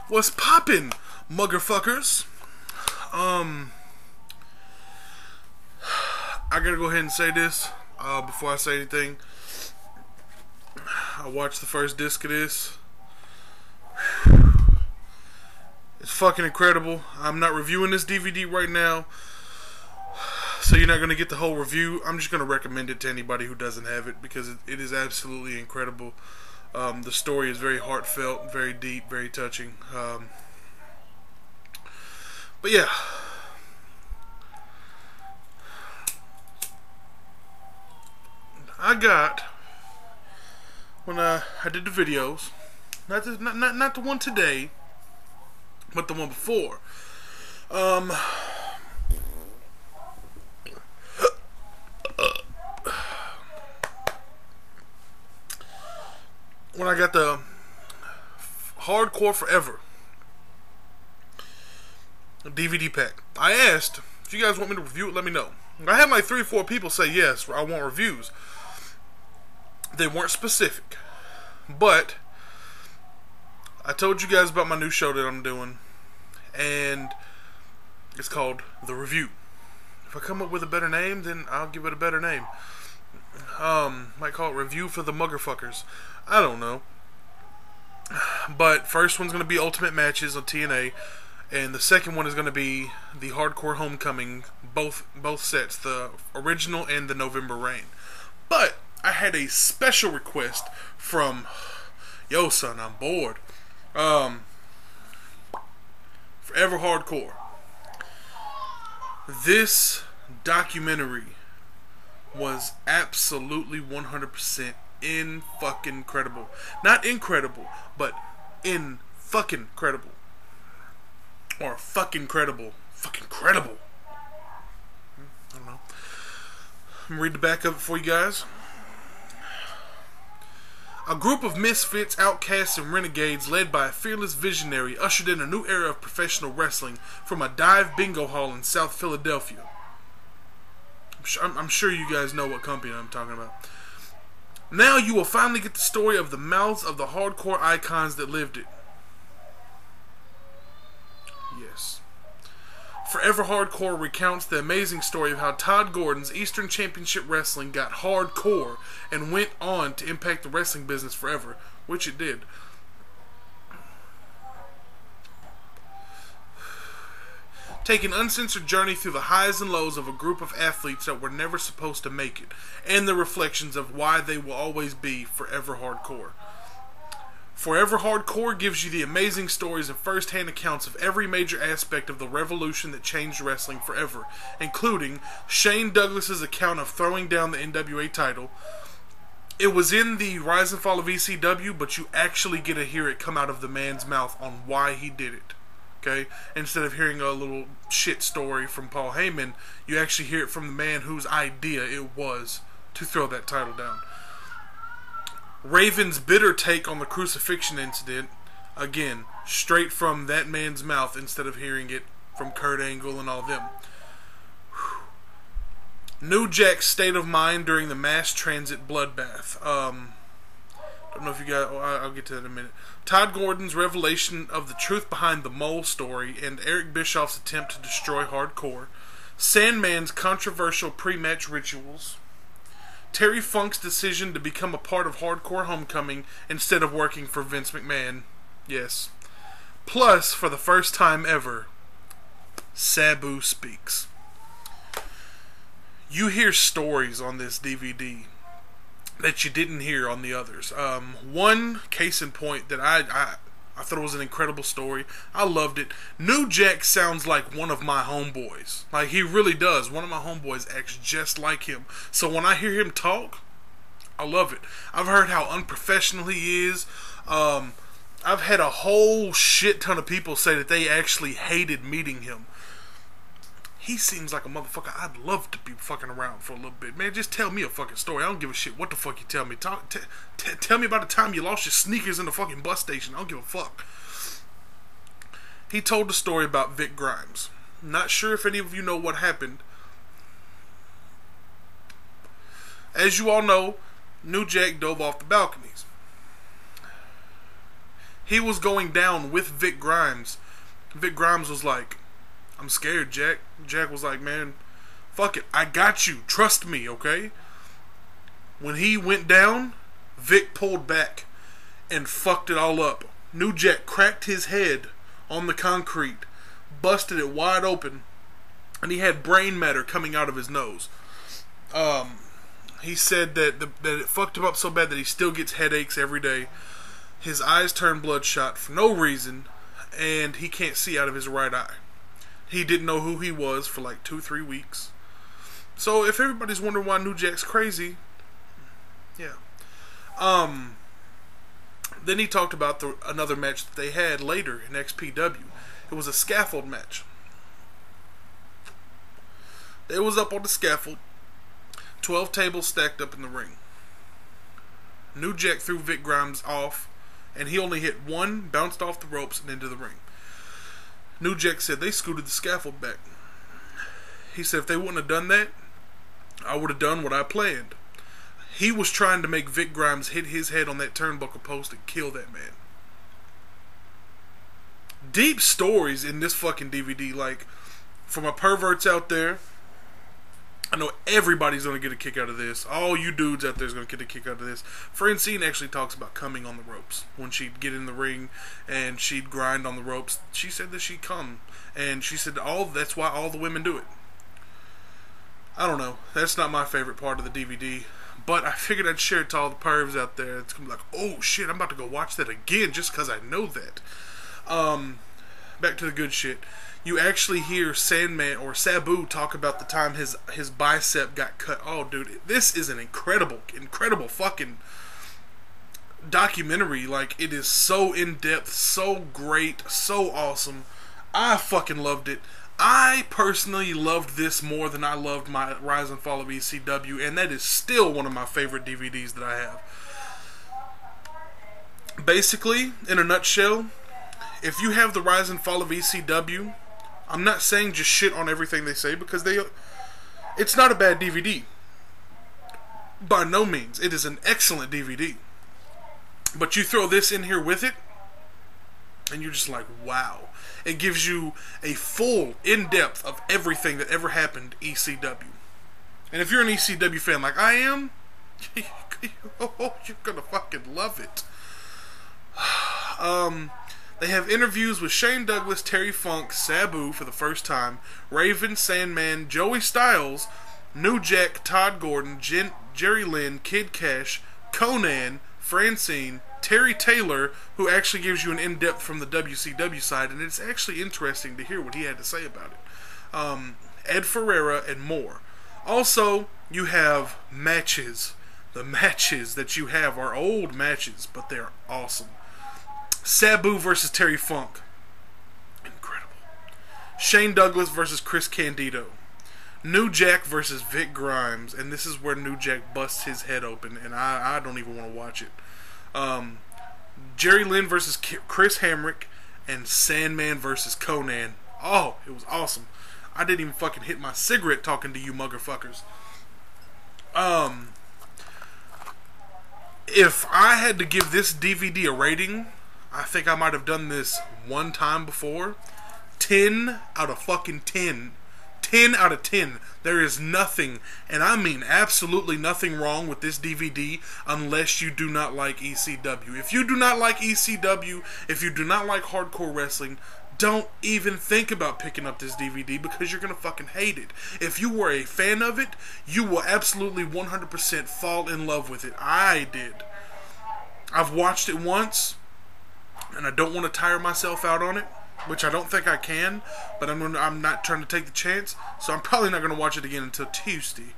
What's poppin', muggerfuckers? I gotta go ahead and say this before I say anything. I watched the first disc of this. It's fucking incredible. I'm not reviewing this DVD right now, so you're not gonna get the whole review. I'm just gonna recommend it to anybody who doesn't have it because it is absolutely incredible. The story is very heartfelt, very deep, very touching. But yeah, I got, when I did the videos, not the one today, but the one before. When I got the Hardcore Forever DVD pack, I asked if you guys want me to review it, let me know. I had like 3 or 4 people say yes, I want reviews. They weren't specific, but I told you guys about my new show that I'm doing, and it's called The Review. If I come up with a better name, then I'll give it a better name. Might call it Review for the Muggerfuckers. I don't know. But first one's going to be Ultimate Matches on TNA, and the second one is going to be the Hardcore Homecoming, both sets, the original and the November Rain. But I had a special request from, yo son, I'm bored. Forever Hardcore. This documentary was absolutely 100% fucking incredible. Not incredible, but fucking credible. Or fucking credible. Fucking credible. I don't know. I'm gonna read the back of it for you guys. A group of misfits, outcasts, and renegades led by a fearless visionary ushered in a new era of professional wrestling from a dive bingo hall in South Philadelphia. I'm sure you guys know what company I'm talking about. Now you will finally get the story of the mouths of the hardcore icons that lived it. Yes. Forever Hardcore recounts the amazing story of how Todd Gordon's Eastern Championship Wrestling got hardcore and went on to impact the wrestling business forever, which it did. Take an uncensored journey through the highs and lows of a group of athletes that were never supposed to make it, and the reflections of why they will always be Forever Hardcore. Forever Hardcore gives you the amazing stories and first-hand accounts of every major aspect of the revolution that changed wrestling forever, including Shane Douglas's account of throwing down the NWA title. It was in the Rise and Fall of ECW, but you actually get to hear it come out of the man's mouth on why he did it. Okay? Instead of hearing a little shit story from Paul Heyman, you actually hear it from the man whose idea it was to throw that title down. Raven's bitter take on the crucifixion incident, again, straight from that man's mouth instead of hearing it from Kurt Angle and all them. New Jack's state of mind during the mass transit bloodbath. Don't know if you guys, I'll get to that in a minute. Todd Gordon's revelation of the truth behind the Mole story and Eric Bischoff's attempt to destroy Hardcore. Sandman's controversial pre-match rituals. Terry Funk's decision to become a part of Hardcore Homecoming instead of working for Vince McMahon. Yes. Plus, for the first time ever, Sabu speaks. You hear stories on this DVD that you didn't hear on the others. One case in point that I thought it was an incredible story. I loved it. New Jack sounds like one of my homeboys. Like, he really does. One of my homeboys acts just like him. So when I hear him talk, I love it. I've heard how unprofessional he is. I've had a whole shit ton of people say that they actually hated meeting him. He seems like a motherfucker I'd love to be fucking around for a little bit. Man, just tell me a fucking story. I don't give a shit what the fuck you tell me. Tell me about the time you lost your sneakers in the fucking bus station. I don't give a fuck. He told the story about Vic Grimes. Not sure if any of you know what happened. As you all know, New Jack dove off the balconies. He was going down with Vic Grimes. Vic Grimes was like, I'm scared, Jack. Jack was like, man, fuck it. I got you. Trust me, okay? When he went down, Vic pulled back and fucked it all up. New Jack cracked his head on the concrete, busted it wide open, and he had brain matter coming out of his nose. He said that it fucked him up so bad that he still gets headaches every day. His eyes turn bloodshot for no reason, and he can't see out of his right eye. He didn't know who he was for like 2-3 weeks. So if everybody's wondering why New Jack's crazy, yeah. Then he talked about another match that they had later in XPW. It was a scaffold match. They was up on the scaffold, 12 tables stacked up in the ring. New Jack threw Vic Grimes off, and he only hit one, bounced off the ropes, and into the ring. New Jack said they scooted the scaffold back. He said if they wouldn't have done that, I would have done what I planned. He was trying to make Vic Grimes hit his head on that turnbuckle post and kill that man. Deep stories in this fucking DVD. Like, for my perverts out there, I know everybody's going to get a kick out of this. All you dudes out there is going to get a kick out of this. Francine actually talks about coming on the ropes. When she'd get in the ring and she'd grind on the ropes, she said that she'd come. And she said that's why all the women do it. I don't know. That's not my favorite part of the DVD. But I figured I'd share it to all the pervs out there. It's going to be like, oh shit, I'm about to go watch that again just because I know that. Back to the good shit. You actually hear Sandman or Sabu talk about the time his bicep got cut. Oh, dude, this is an incredible fucking documentary. Like, it is so in-depth, so great, so awesome. I fucking loved it. I personally loved this more than I loved my Rise and Fall of ECW, and that is still one of my favorite DVDs that I have. Basically, in a nutshell, if you have the Rise and Fall of ECW, I'm not saying just shit on everything they say, because it's not a bad DVD. By no means. It is an excellent DVD. But you throw this in here with it, and you're just like, wow. It gives you a full in-depth of everything that ever happened ECW. And if you're an ECW fan like I am, you're gonna fucking love it. They have interviews with Shane Douglas, Terry Funk, Sabu for the first time, Raven, Sandman, Joey Styles, New Jack, Todd Gordon, Jerry Lynn, Kid Cash, Conan, Francine, Terry Taylor, who actually gives you an in-depth from the WCW side, and it's actually interesting to hear what he had to say about it. Ed Ferreira, and more. Also, you have matches. The matches that you have are old matches, but they're awesome. Sabu versus Terry Funk. Incredible. Shane Douglas versus Chris Candido. New Jack versus Vic Grimes. And this is where New Jack busts his head open, and I don't even want to watch it. Jerry Lynn versus Chris Hamrick, and Sandman versus Conan. Oh, it was awesome. I didn't even fucking hit my cigarette talking to you muggerfuckers. If I had to give this DVD a rating, I think I might have done this one time before. 10 out of fucking 10. 10 out of 10. There is nothing, and I mean absolutely nothing wrong with this DVD unless you do not like ECW. If you do not like ECW, if you do not like hardcore wrestling, don't even think about picking up this DVD because you're going to fucking hate it. If you were a fan of it, you will absolutely 100% fall in love with it. I did. I've watched it once, and I don't want to tire myself out on it, which I don't think I can, but I'm not trying to take the chance, so I'm probably not going to watch it again until Tuesday.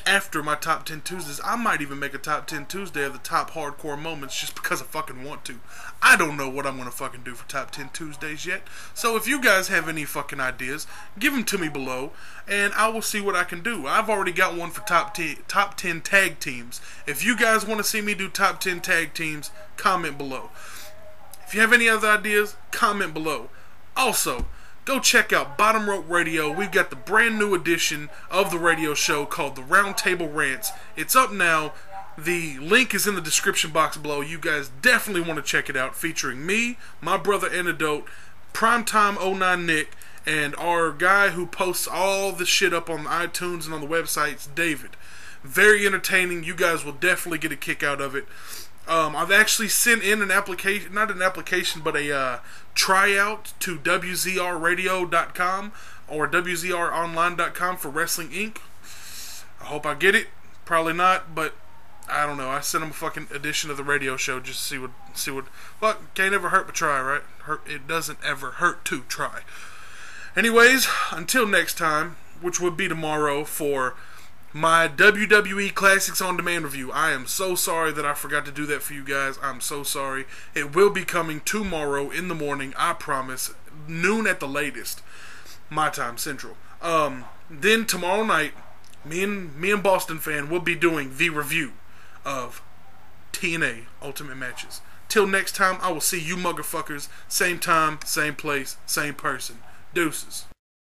After my Top 10 Tuesdays, I might even make a Top 10 Tuesday of the top hardcore moments just because I fucking want to. I don't know what I'm going to fucking do for Top 10 Tuesdays yet, so if you guys have any fucking ideas, give them to me below, and I will see what I can do. I've already got one for top 10 tag teams. If you guys want to see me do Top 10 tag teams, comment below. If you have any other ideas, comment below. Also, go check out Bottom Rope Radio. We've got the brand new edition of the radio show called The Roundtable Rants. It's up now. The link is in the description box below. You guys definitely want to check it out. Featuring me, my brother Antidote, Primetime 09 Nick, and our guy who posts all the shit up on iTunes and on the websites, David. Very entertaining. You guys will definitely get a kick out of it. I've actually sent in an application, not an application, but a tryout to WZRradio.com or WZRonline.com for Wrestling Inc. I hope I get it. Probably not, but I don't know. I sent them a fucking edition of the radio show just to see what. Well, can't ever hurt but try, right? It doesn't ever hurt to try. Anyways, until next time, which would be tomorrow for my WWE Classics On Demand review. I am so sorry that I forgot to do that for you guys. I'm so sorry. It will be coming tomorrow in the morning, I promise. Noon at the latest. My time, Central. Then tomorrow night, me and Boston Fan will be doing the review of TNA Ultimate Matches. Till next time, I will see you motherfuckers. Same time, same place, same person. Deuces.